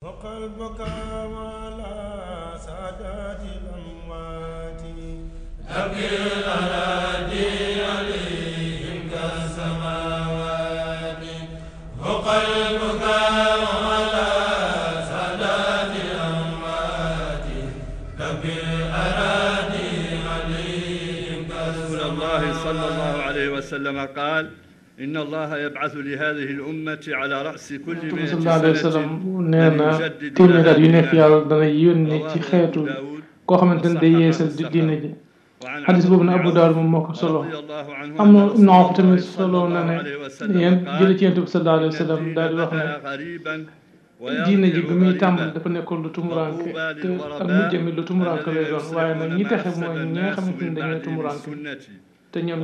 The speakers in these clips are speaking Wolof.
وقلبك على سادات الأموات تبكي الأراضي عليهم كالسماوات وقلبك على سادات الأموات تبكي الأراضي عليهم كالسماوات. الله صلى الله عليه وسلم قال إن الله يبعث لهذه الأمة على رأس كل 100 سنة nee na téeméer at yu nekk yàlla dana yónni ci xeetu koo xamante ne day yeesal diine ji xadis boobu na Abu Daawud moom moo ko solo am na Ibnu Awf tamit solo na ne yéen jële ci Yonent bi sallallahu alayhi wa sallam daal di wax ne diine ji bi muy tàmbali dafa nekkoon lu tumuranke te ak mujj mi lu tumuranke lay doon waaye nag ñi texe mooy ñi nga xamante ni dañoo tumuranke te ñoom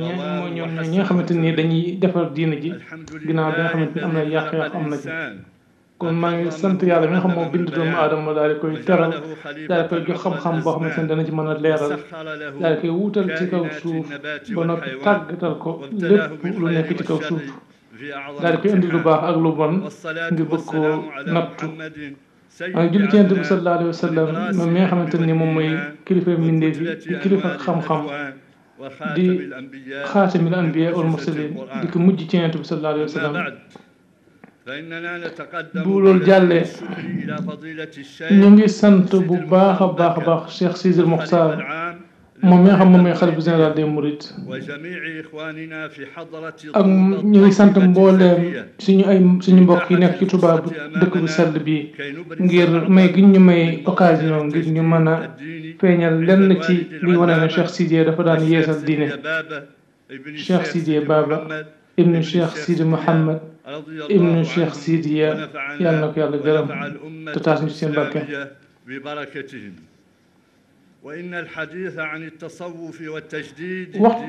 ñi nga xamante ni dañuy defar diine ji ginnaaw bi nga xamante ni am na yàq-yàq am na ci kon maa ngi sant yàlla mi nga xam moo bind doomu aadama daal di koy teral daal di koy jox xam-xam boo xamante ni dana ci mën a leeral daal di koy wuutal ci kaw suuf ba noppi tàggatal ko lépp lu nekk ci kaw suuf daal di koy indi lu baax ak lu bon ngir bëgg koo nattu maa ngi julli ci Yonent bi sallallahu alayhi wa sallam moom mi nga xamante ni moom mooy kilifa mbindeef yi di kilifa xam-xam di xaatimil anbiya wal mursalin di ko mujj ci Yonent bi sallallahu alayhi wa sallam bu loolu jàllee ñu ngi sant bu baax a baax Cheikh Sidil Mokhtar moom mi nga xam moom mooy xalifa général des Mourides ak ñu ngi sant mbooleem suñu mbokk yi nekk ci Touba bu dëkk bu sell bii ngir may gi ñu may occasion ngir ñu mën a feeñal lenn ci liy wane ne Cheikh Sidiya dafa daan yeesal diine Cheikh Sidiya Baba ibnu Cheikh Sidi Mouhamed ibnu Cheikh Sidiya yàlla na ko yàlla gërëm te taas ñu ci seen barke.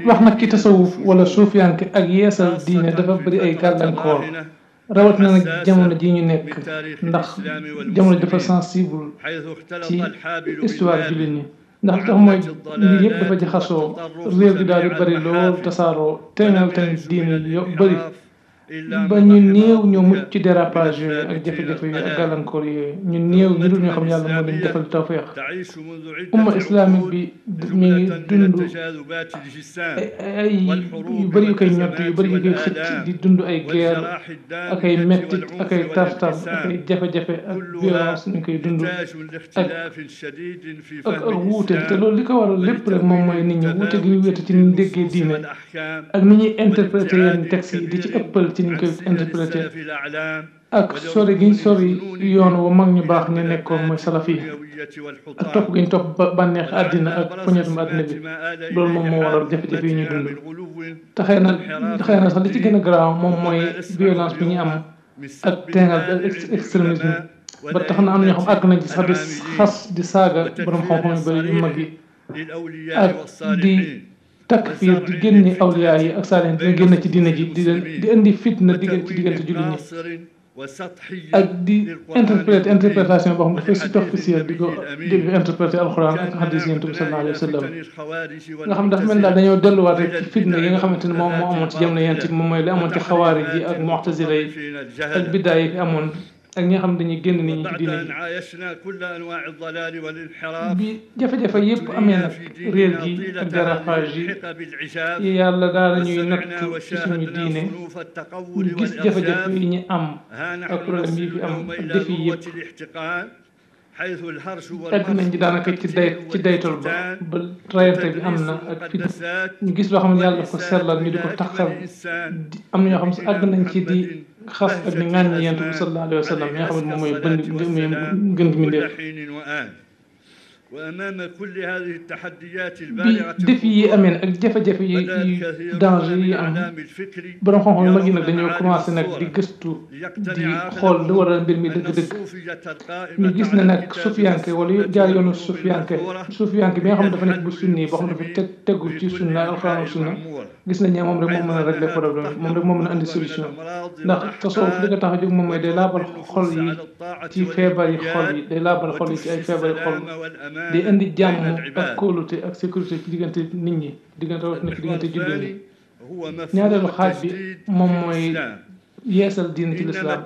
wax nag ci tasawuf wala suufiyanke ak yeesal diine dafa bëri ay gàllankoor rawatina nag jamono ji ñu nekk ndax jamono ji dafa sensible ci histoire jullit ñi ndax tax mooy mbir yëpp dafa jaxasoo réew gi daal di bëri lool tasaaroo teeŋal tamit diine yo bëri ba ñu néew ñoo mucc ci dérapage yooyu ak jafe-jafe yooyu ak gàllankoor yooyu ñu néew ñu dul ñoo xam yàlla moo leen defal tawfeex umma islamique bi mi ngi dund ay yu bëri yu koy ñott yu bëri yu koy xëcc di dund ay guerre ak ay mettit ak ay tartar ak ay jafe-jafe ak violence ñu koy dund ak wuute te loolu li ko waral lépp rek moom mooy nit ñi wuute gi ñu wéete ci ni ñu déggee diine ak ni ñuy interprété yenn texte yi di ci ëppal ci ni ñu koy interprété ak sori gi ñu sori yoon wa mag ñu baax ñu nekkoon mooy salaf yi ak topp gi ñu topp bànneex àddina ak poñetum àddina bi loolu moom moo waral jafe-jafe yi ñuy dund te xëy na sax li ci gën a garaaw moom mooy violence bi ñu am ak teengal bi ak extrémisme ba tax na am na ñoo xam àgg nañ ci sax di xas di saaga borom xam-xam yu bëri yu mag yi ak di takfiir di génne awliya yi ak saalihin dina génn ci diine ji di indi fitna ci diggante jullit ñi ak di interprétation boo xam dafay superficielle di ko interprété alxuraan ak hadis Yonent bi sallallahu alayhi wa sallam nga xam dafa mel daal dañoo delluwaat rek ci fitna yi nga xamante ne moom moo amoon ci jamono Yonent bi moom mooy li amoon ci xawaari ji ak mu'tazila yi ak biddaa yi fi amoon ak ñi nga xam dañuy génn nit ñi ci diine bi jafe-jafe yëpp amee nag réer gi ak dérapage yi yàlla daal ñuy nattu ci suñu diine ñu gis jafe-jafe yi ñu am ak problème yi fi am ak défi yëpp egg nañ ci daanaka ci daytol ba rayante bi am na ak fi ñu gis loo xam ne yàlla daf ko sellal ñu di ko taxal am na ñoo xam si àgg nañ ci di xas ak di ŋàññi Yonent bi sallallahu alayhi wa sallam mi nga xam ne moom mooy gën gi mindéef bi défi yi amee ak jafe-jafe yi danger yi am borom xam-xam yu mag yi nag dañoo commencé nag di gëstu di xool lu waral mbir mi dëgg-dëgg ñu gis ne nag sufiyanke wala jaar yoonu sufiyanke bi nga xam ne dafa nekk bu sunni boo xam ne dafa tegu ci sunna alxuraan ak sunna gis nañ ne moom rek moo mën a régler problème moom rek moo mën a andi solution ndax tasawuf li ko tax a jóg moom mooy day laabal xol yi ci feebar yi xol yi day laabal xol yi ci ay feebar yi xol di indi jàmm ak kóolute ak sécurité ci diggante nit ñi diggante wax na ci diggante jullit ñi ñaareelu xaaj bi moom mooy yeesal diine ci lislaam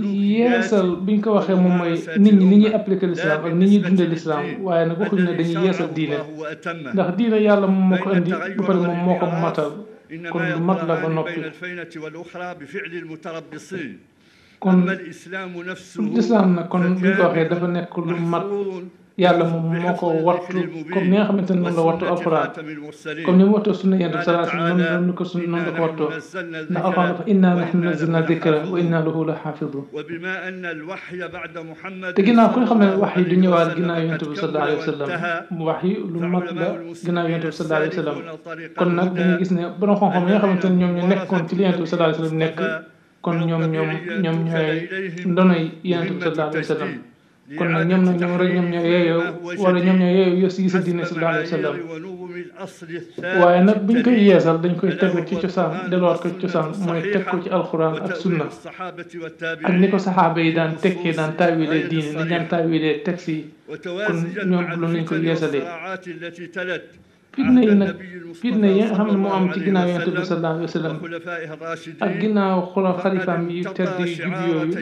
yeesal biñ ko waxee moom mooy nit ñi ni ñuy appliquer lislaam ak ni ñuy dundee lislaam waaye nag waxuñ ne dañuy yeesal diine ndax diine yàlla moom moo ko indi ba pare moom moo ko matal kon lu mat la ba noppi kon lislaam nag kon bi ñu ko waxee dafa nekk lu mat yàlla moom moo ko wattu comme ni nga xamante ne noonu la wattu alquran comme ni mu wattoo sunna yonent bi sallallahu alayhi wa sallam noonu la ko wattoo ndax alquran dafa inna nahnu nazzalna dikra wa inna lahu la xaafidun te ginnaaw ku nga xam ne wax yi du ñëwaat ginnaaw yonent bi sallallahu alayhi wa sallam wax yi lu mat la ginnaaw yonent bi sallallahu alayhi wa sallam kon nag dañuy gis ne borom xam-xam yi nga xamante ne ñoom ñu nekkoon ci li yonent bi sallallahu alayhi wa sallam nekk kon ñoom ñooy ndonoy yonent bi sallallahu alayhi wa sallam kon nag ñoom rek ñoom ñoo yeeyoo wala ñoom ñoo yeeyoo yos yi sa diine sallallahu alayhi wa sallam waaye nag buñ koy yeesal dañ koy tegu ci cosaan delluwaat ko ci cosaan mooy teg ko ci alquran ak sunna ak ni ko saxaaba yi daan tekkee daan taawilee diine dañ daan taawilee texte yi kon ñoom loolu lañ koy yeesalee fitna yi nga xam ne moo am ci ginnaaw yonent bi sallallahu alayhi wa sallam ak ginnaaw xalifaam yu tedd yu jub yooyu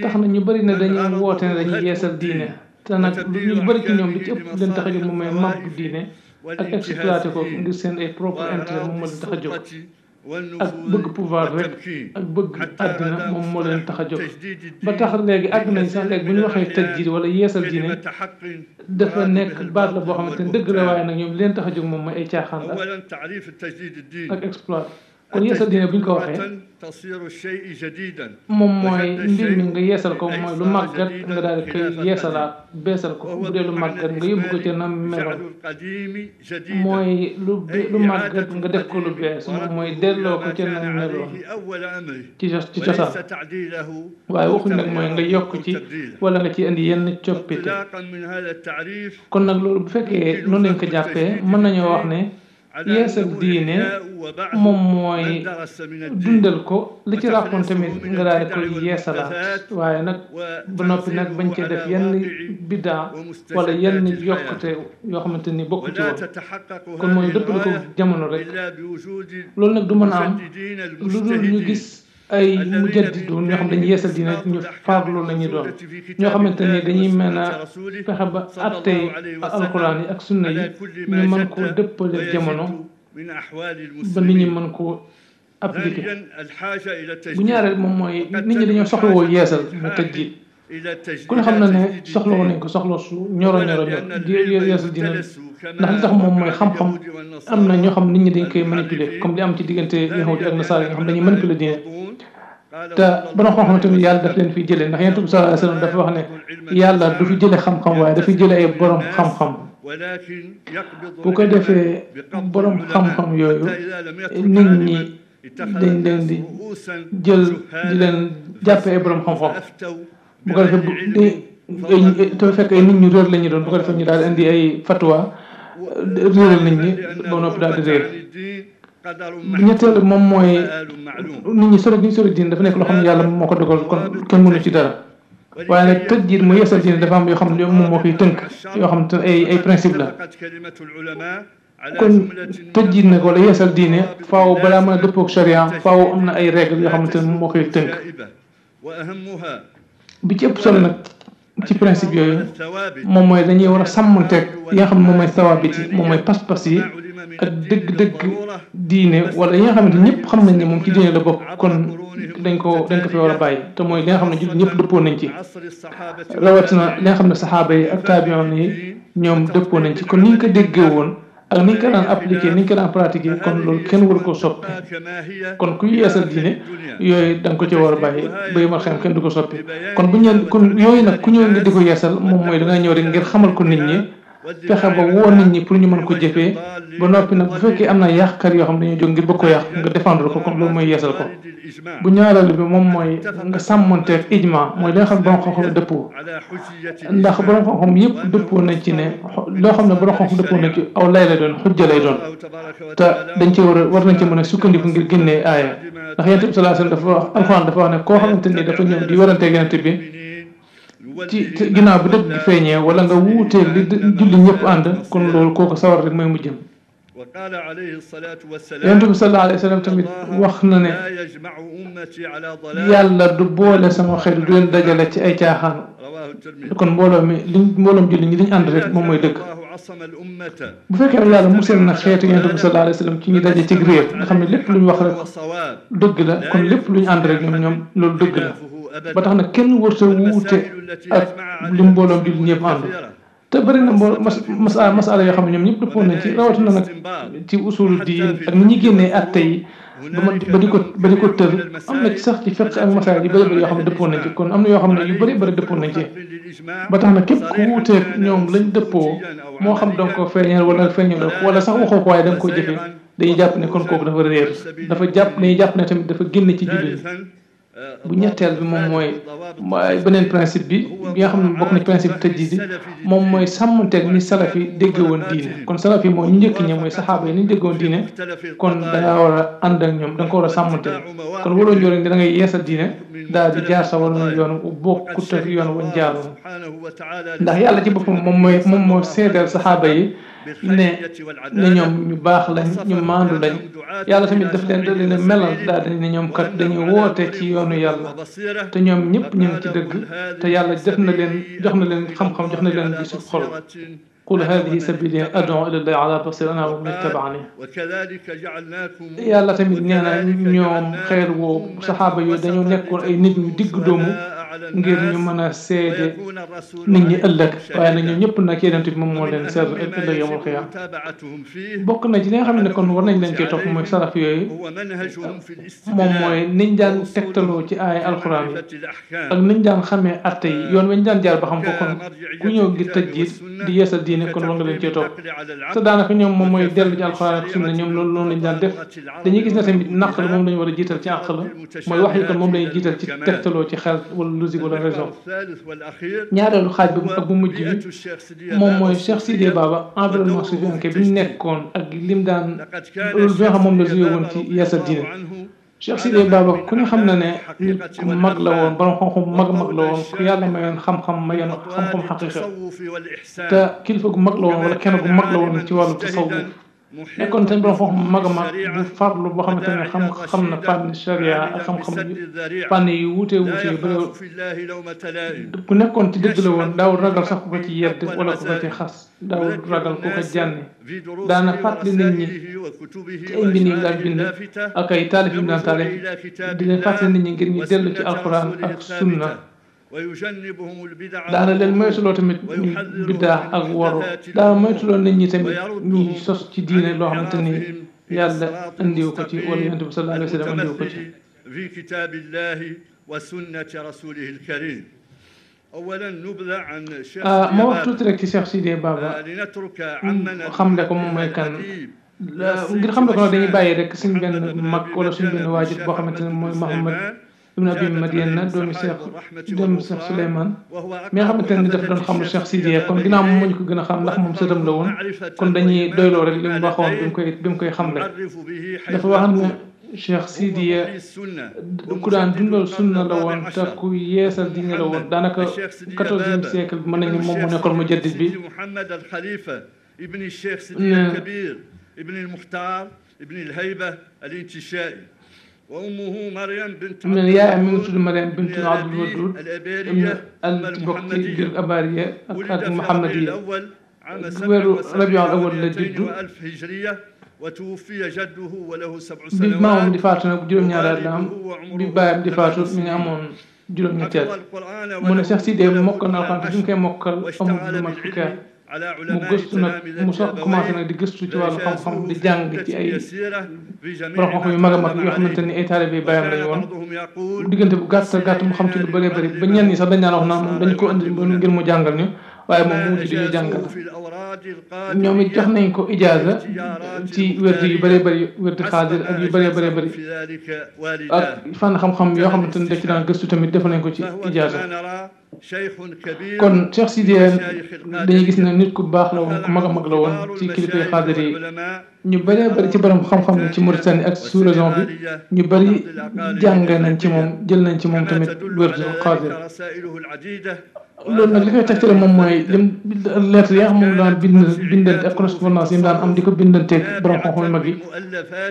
tax na ñu bëri ne dañuy woote ne dañuy yeesal diine te nag ñu bëri ci ñoom li ci ëpp leen tax a jóg moom mooy màggu diine ak exploité ko ngir seen ay propre intérêt moom moo leen tax a jóg ak bëgg pouvoir rek ak bëgg àddina moom moo leen tax a jóg ba tax léegi àgg nañ sax léegi bu ñu waxee tajdiid wala yeesal diine dafa nekk baat la boo xamante ne dëgg la waaye nag ñoom leen tax a jóg moom mooy ay caaxaan la ak exploit kon yeesal diine bu ñu ko waxee moom mooy mbir mi nga yeesal ko mooy lu màggat nga daal di koy yeesalaat beesal ko bu dee lu màggat nga yóbbu ko ci na meloon mooy lu màggat nga def ko lu bees moom mooy delloo ko ci na meloon ci cosaan waaye waxuñ nag mooy nga yokk ci wala nga ci indi yenn coppite kon nag loolu bu fekkee noonu lañ ko jàppee mën nañoo wax ne yeesal diine moom mooy dundal ko li ci ràppoon tamit nga daal di koy yeesalaat waaye nag ba noppi nag bañ cee def yenn biddaa wala yenn yokkute yoo xamante ni bokku ci woon kon mooy dëppale ko jamono rek loolu nag du mën a am lu dul ñu gis ay mujaddidun ñoo xam dañuy yeesal diine ñu farlu la ñuy doon ñoo xamante ni dañuy mën a fexe ba attey alquran yi ak sunna yi ñu mën koo dëppale jamono ba nit ñi mën koo appliqué bu ñaareel moom mooy nit ñi dañoo soxlawoo yeesal mu tajdiid ku ne xam na ne soxlawoo nañ ko soxla su ñoro yeesal diine ndax li tax moom mooy xam-xam am na ñoo xam nit ñi dañ koy manipuler comme li am ci diggante yahudi ak nasaara yi nga xam dañuy manipuler diine te borom xam-xam tamit yàlla daf leen fiy jëlee ndax yonent bi sallallahu alayhi wa sallam dafa wax ne yàlla du fi jëlee xam-xam waaye dafay jëlee ay borom xam-xam bu ko defee borom xam-xam yooyu nit ñi dañ leen di jël di leen jàppee ay borom xam-xam bu ko defee te fekk ay nit ñu réer la ñu doon bu ko defee ñu daal indi ay fatwa réeral nit ñi ba noppi daal di réer bu ñetteel moom mooy nit ñi sori gi ñu sori diine dafa nekk loo xam ne yàlla moo ko dogal kon kenn mënu ci dara waaye nag tajdiid mu yeesal diine dafa am yoo xam ne moom moo koy tënk yoo xam te ay principe la kon tajdiid nag wala yeesal diine faaw balaa mën a dëppoog sharia faaw am na ay règles yoo xamante ne moom moo koy tënk bi ci ëpp solo nag ci principe yooyu moom mooy dañuy war a sàmmanteeg yi nga xam ne moom mooy sawaabit yi moom mooy pas-pas yi ak dëgg-dëgg diine wala yi nga xamante ñëpp xam nañ ne moom ci diine la bokk kon dañ ko fi war a bàyyi te mooy li nga xam ne jullit ñëpp dëppoo nañ ci rawatina li nga xam ne saxaaba yi ak taabiyoon yi ñoom dëppoo nañ ci kon ni ñu ko déggee woon ak ni ñu ko daan appliqué ni ñu ko daan pratiqué kon loolu kenn waru ko soppi kon kuy yeesal diine yooyu da nga ko ci war a bàyyi ba yëmal xam kenn du ko soppi kon bu ñu kon yooyu nag ku ñëw nga di ko yeesal moom mooy da nga ñëw rek ngir xamal ko nit ñi fexe ba woo nit ñi pour ñu mën ko jëfee ba noppi nag bu fekkee am na yàqkat yoo xam dañuy jóg ngir bëgg ko yàq nga défendre ko kon loolu mooy yeesal ko bu ñaareel bi moom mooy nga sàmmanteeg ijma mooy li nga xam ne borom xam-xam dëppoo ndax borom xam-xam yëpp dëppoo nañ ci ne loo xam ne borom xam-xam dëppoo nañ ci aw lay lay doon xujja lay doon te dañ ci war nañ ci mën a sukkandiku ngir génnee aaya ndax yonent bi sallallahu alayhi wasallam dafa wax alxuraan dafa wax ne koo xamante ni dafa ñëw di waranteeg yonent bi ci ginnaaw bi dëgg gi feeñee wala nga wuutee li julli ñëpp ànd kon loolu kooku sawar rek mooy mujjëm yonent bi sallallahu alayhi wa sallam tamit wax na ne yàlla du boole sama xeet du leen dajale ci ay caaxaan kon mbooloo mi mbooloom julli ñi liñ ànd rek moom mooy dëgg bu fekkee ne yàlla musal na xeetu yonent bi sallallahu alayhi wa sallam ci ñu daje ci réer nga xam ne lépp lu ñu wax rek dëgg la kon lépp lu ñu ànd rek ñoom loolu dëgg la ba tax na kenn warta wuute ak li mbooloom julli ñëpp ànd te bëri na masala yoo xam ne ñoom ñëpp dëppoo nañ ci rawatina nag ci usulu diin ak ni ñuy génnee atte yi ba di ko tër am na ci sax ci fiqh ak masail yu bëri bëri yoo xam ne dëppoo nañ ci kon am na yoo xam ne yu bëri bëri dëppoo nañ ci ba tax na képp ku wuuteeg ñoom lañ dëppoo moo xam danga ko feeñal wala feeñal wala sax waxoo ko waaye da nga koy jëfee dañuy jàpp ne kon kooku dafa réer dañuy jàpp ne tamit dafa génn ci julli bu ñetteel bi moom mooy beneen principe bi nga xam ne bokk na ci principe tëjji bi moom mooy sàmmanteeg ni salaf yi dégg woon diine kon salaf yi moom ñu njëkk ñi mooy saxaaba yi ni ñu dégg woon diine kon da ngaa war a ànd ak ñoom da nga ko war a sàmmanteeg kon waroo ñëw rek da ngay yeesal diine daal di jaar sa wala yoon bokkut ak yoon wañ jaaroon ndax yàlla ci boppam moom moo seedeel saxaaba yi ne ñoom ñu baax lañ ñu maandu lañ yàlla tamit daf leen a melal daal di ne ñoom kat dañuy woote ci yoonu yàlla te ñoom ñëpp ñu ngi ci dëgg te yàlla jox na leen xam-xam jox na leen gisu xol qul hadihi sabili ad'u ila llahi ala basira ana wa man ittaba'ani yàlla tamit nee na ñoom xeer woo saxaaba yooyu dañoo nekkoon ay nit ñu digg doomu ngir ñu mën a seede nit ñi ëllëg waaye nag ñoom ñëpp nag yonent bi moom moo leen seede ëllëg yawmal qiyaama bokk na ci li nga xam ne kon war nañ leen cee topp mooy salaf yooyu moom mooy niñ daan tegtaloo ci ay alxuraan yi ak niñ daan xamee atte yi yoon wañ daan jaar ba xam ko kon ku ñëw ngir tëj jiit di yeesal diine kon war nga leen cee topp te daanaka ñoom moom mooy dellu ci alxuraan ak sunna ñoom loolu lañ daan def dañuy gis ne tamit naql moom lañu war a jiital ci àq la mooy wax yi kon moom lañuy jiital ci tegtaloo ci xel wala logique wala raison ñaareelu xaaj bi ak bu mujj bi moom mooy Cheikh Sidé Baba environnement sufiyanke bi mu nekkoon ak lim daan loolu bi nga xam moom la joué woon ci yeesal diine Cheikh Sidé Baba ku ne xam na ne nit ku mag la woon borom xam-xam mag la woon ku yàlla mayoon xam-xam xaqiqa te kilifa gu mag la woon wala kenn gu mag la woon ci wàllu tasawuf nekkoon tamit borom xam-xam mag a mag bu farlu boo xamante ne xam na fànn charia ak xam-xam fànn yu wuute yu bëri ku nekkoon ci dëgg la woon daawul ragal sax ku ko ci yedd wala ku ko ci xas daawul ragal ku ko jànni daana fàttali nit ñi ci ay mbind yu daan bind ak ay taalif yu daan taalif di leen fàttali nit ñi ngir ñu dellu ci alquran ak sunna daana leen moytuloo tamit ñu biddaa ak waru daana moytuloo nit ñi tamit ñuy sos ci diine loo xamante ni yàlla andiwu ko ci wala yonent bi sallallahu alayhi wa sallam andiwu ko ci fi kitabillahi wa sunnati rasulihi alkarim ma wax tuuti rek ci Cheikh Sidé Baba xamle ko moom mooy kan ngir xamle ko nag dañuy bàyyi rek suñ benn mag wala suñ benn waajur boo xamante ne mooy Mouhamad ibn Abi Madiana doomu Cheikh Souleymane mi nga xamante ne dafa doon xam lu Cheikh Sidé kon ginnaaw moom moo ñu ko gën a xam ndax moom sëtam la woon kon dañuy doyloo rek li mu waxoon bi mu koy xamle dafa wax ne Cheikh Sidé ku daan dundal sunna la woon te ku yeesal diine la woon daanaka 14e siècle mën nañu moom mu nekkoon mujaddid bi وأمه مريم بنت من يا من تود مريم بنت عبد الودود البقت الأبارية المحمدية ربيع الأول لجده هجرية وتوفي جده وله 7 سنوات ما هم دفاتنا بجرم نيار الأم ببايم دفاتو من أمون جرم نيار من Cheikh Sidé mokkal na alxuraan fi mu koy mokkal amul lu mat fukki mu gëstu nag mu soog commencé nag di gëstu ci wàllu xam-xam di jàng ci ay borom xam-xam yu mag a mag yoo xamante ni ay taalibe bàyyam lañu woon diggante bu gàtt mu xam ci lu bëree bëri ba ñenn ñi sax dañ daan wax naan moom dañ ko indi ngir mu jàngal ñu waaye moom mu mujj di ñu jàngal ñoom it jox nañ ko ijaaza ci wérdi yu bëree bëri wérdi xaadir ak yu bëree bëri ak fànn xam-xam yoo xamante ni da ci daan gëstu tamit def nañ ko ci ijaaza kon Cheikh Sidé dañuy gis ne nit ku baax la woon ku mag a mag la woon ci kilifay xaadir yi ñu bëree bëri ci borom xam-xam ci Mauritanie ak sous-région bi ñu bëri jàng nañ ci moom jël nañ ci moom tamit wérdu xaadir loolu nag li koy tegtale moom mooy lim lettre yi nga xam moom daan bindante ak correspondance yi mu daan am di ko bindanteeg borom xam-xam yu mag yi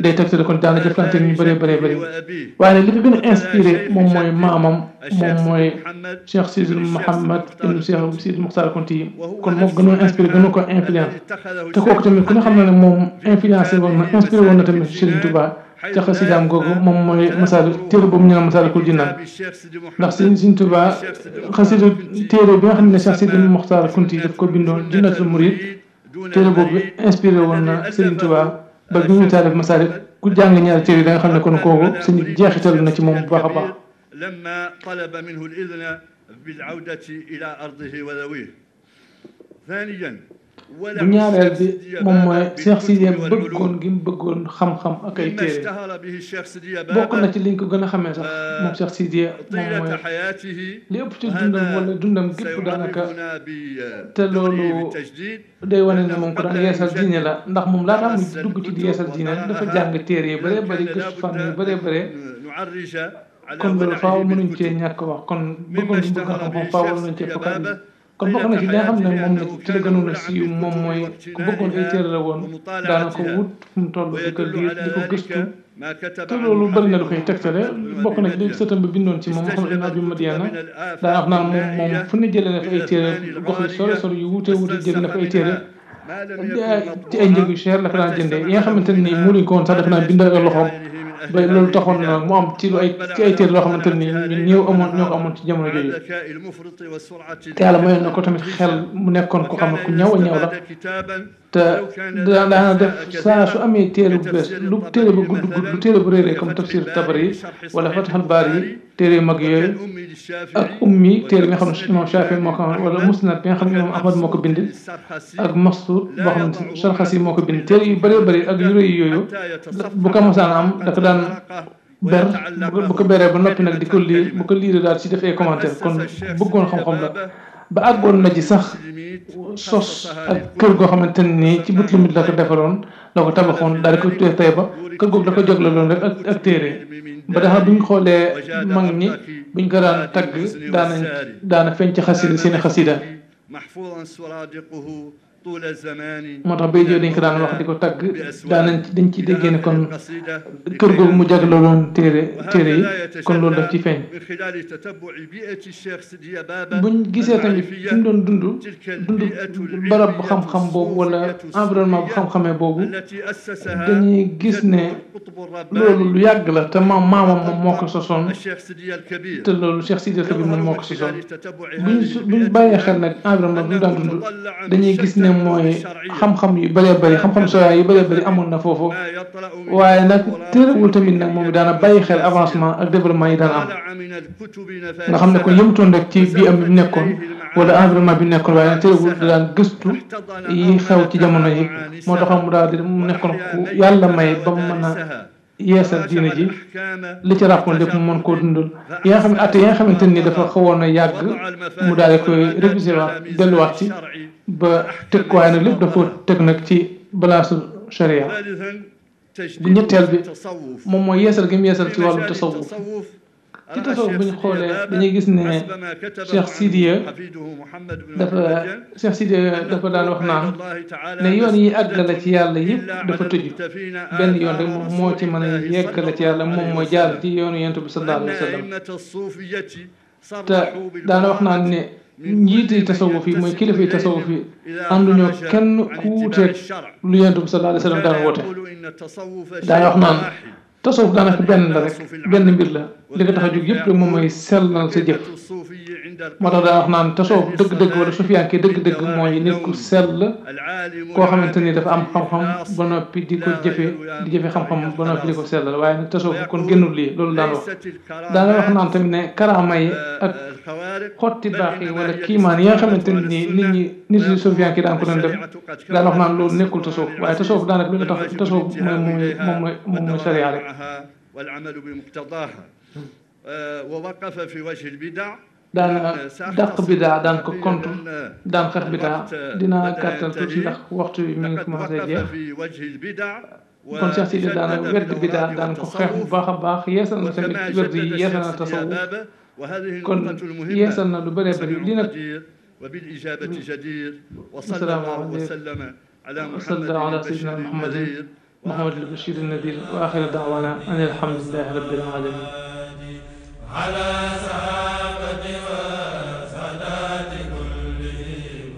day tegtale kon daana jëflanteeg ñu bëree bëri waaye nag li ko gën a inspiré moom mooy maamam moom mooy Cheikh Sidil Mouhamed ibn Cheikh Sidil Mokhtar Kounti yi kon moo gënoon inspiré gënu ko influence te kooku tamit ku ne xam na ne moom influencé woon na inspiré woon na tamit Serigne Touba ca xasidaam googu moom mooy masaal téere boobu ñu naan Masaalikul Jinaan ndax Serigne Touba xasida téere bi nga xam ne Cheikh Sidil Mokhtar Kounti daf ko bindoon Jinnatul Murid téere boobu inspiré woon na Serigne Touba ba bi ñu taalif Masaalik ku jàng ñaari téere da nga xam ne kon kooku suñu jeexital na ci moom bu baax a baax. لما طلب منه الإذن بالعودة إلى أرضه وذويه. ثانيا bu ñaareel bi moom mooy Cheikh Sidiya bëggoon gi mu bëggoon xam-xam ak ay téere bokk na ci liñ ko gën a xamee sax moom Cheikh Sidiya moom mooy li ëpp ci dundam wala dundam gépp daanaka te loolu day wane ne moom ko daan yeesal diine la ndax moom laata muy dugg ci di yeesal diine dafa jàng téere yi bëree bëri gëstu fànn yi bëree bëri kon loolu faaw mënuñ cee ñàkk wax kon bëggoon gi bëgg xam-xam faaw mënuñ cee fokkat kon bokk na ci li nga xam ne moom la ci la gënoon a siiw moom mooy ku bëggoon ay téere la woon daana ko wut fu mu toll di ko liir di ko gëstu te loolu bëri na lu koy tegtale bokk na ci li sëtam bi bindoon ci moom Muhammad ibn Abi Madiana daana wax naan moom fu ne jëlee na fa ay téere gox yu sore sore yu wuute wuute jëlee na fa ay téere ci ay njëg yu cher la fa daan jëndee yi nga xamante ne nii mënuñ ko woon sax dafa daan bind ak loxoom ba loolu taxoon na mu am ci lu ay ci ay téere loo xamante ni ñun ñëw amoon ñoo ko amoon ci jamono jooju te yàlla mayoon na ko tamit xel mu nekkoon ko xam ne ku ñaw a ñaw la te daana def saa su amee téere bu bees lu téere bu gudd gudd lu téere bu réeree comme tafsir Tabari wala Fathul Bari téere yu mag yooyu ak ummi téere bi nga xam ne imam Shafi moo ko wala musnad bi nga xam ne imam Ahmad moo ko bind ak Maqsuud boo xam ne Sarxasi moo ko bind téere yu bëree bëri ak yu rëy yooyu bu ko mosaan am dafa daan ber bu ko beree ba noppi nag di ko liir bu ko liiree daal ci def ay commentaire kon bëggoon xam-xam la ba àggoon na ji sax sos ak kër goo xamante ni ci but limit la ko defaroon la ko tabaxoon daal di ko tuddee Tayba kër googu da ko joglaloon rek ak téere ba tax buñ xoolee mag ñi buñ ko daan tagg daana feeñ ci xasida seeni xasida moo tax bay joo dañ ko daan wax di ko tagg dañ ci déggee ne kon kër googu mu jaglaloon téere yi kon loolu daf ci feeñ buñ gisee tamit fi mu doon dund barab bu xam-xam boobu wala environnement bu xam-xamee boobu dañuy gis ne loolu lu yàgg la te maamam moom moo ko sosoon te loolu Cheikh Sidi El Kabir moom moo ko sosoon buñ bàyyee xel nag environnement bi mu daan dund dañuy gis ne mooy xam-xam yu bëree bëri xam-xam sooyaay yu bëree bëri amoon na foofu waaye nag téerewul tamit nag moom daana bàyyi xel avancement ak développement yi daan am nga xam ne kon yëmutoon rek ci bii am bi nekkoon wala environnement bi nekkoon waaye nag téerewul da daan gëstu yi xew ci jamono yi moo taxoon mu daal di mu nekkoon ku yàlla may ba mu mën a yeesal diine ji li ci ràppoon lépp mu mën koo dundal yi nga xam ne atte yi nga xamante ni dafa xawoon a yàgg mu daal di koy révisé waat delluwaat ci ba teg ko waaye nag lépp dafa teg nag ci balaasu sharia bu ñetteel bi moom mooy yeesal gi mu yeesal ci wàllu tasawuf ci tasawuf bu ñu xoolee dañuy gis ne Cheikh Sidiya dafa daan wax naan ne yoon yi àggale ci yàlla yëpp dafa tëju benn yoon rek moom moo ci mën a yeggale ci yàlla moom mooy jaar ci yoonu Yonent bi sallallahu alayhi wa sallam te daana wax naan ne njiiti tasawuf yi mooy kilifa yi tasawuf yi ànduñoo kenn ku wuuteeg lu Yonent bi sallallahu alayhi wa sallam daan woote daana wax naan tasawuf daanaka benn la rek benn mbir la li ko tax a jóg yëpp rek moom mooy sellal sa jëf moo tax daa wax naan tasawuf dëgg-dëgg wala sufiyanke dëgg-dëgg mooy nit ku sell koo xamante ni dafa am xam-xam ba noppi di ko jëfe xam-xam ba noppi di ko sellal waaye nag tasawuf kon génnul lii loolu daan wax daana wax naan tamit ne karaama yi ak xotti baax yi wala kiimaan yi nga xamante ni nit ñi sufiyanke daan ko doon def daan wax naan loolu nekkul tasawuf waaye tasawuf daanaka li ko tax tasawuf moom mooy sharia rek والعمل بمقتضاها ووقف في وجه البدع daana dàq bidaa daan ko contre daan xeex bidaa dinaa gàttal tuuti ndax waxtu bi mi ngi commencé jeex kon Cheikh Sidi daana werd bidaa daan ko xeex bu baax a baax yeesal na tamit werd yi yeesal na tasawuf kon yeesal na lu bëree bëri lii nag وبالإجابة جدير وصلى السلام الله عليكم وسلم على وصلى محمد الله على البشير سيدنا محمد النذير محمد البشير النذير وآخر دعوانا أن الحمد لله رب العالمين على صحابة وسادات كلهم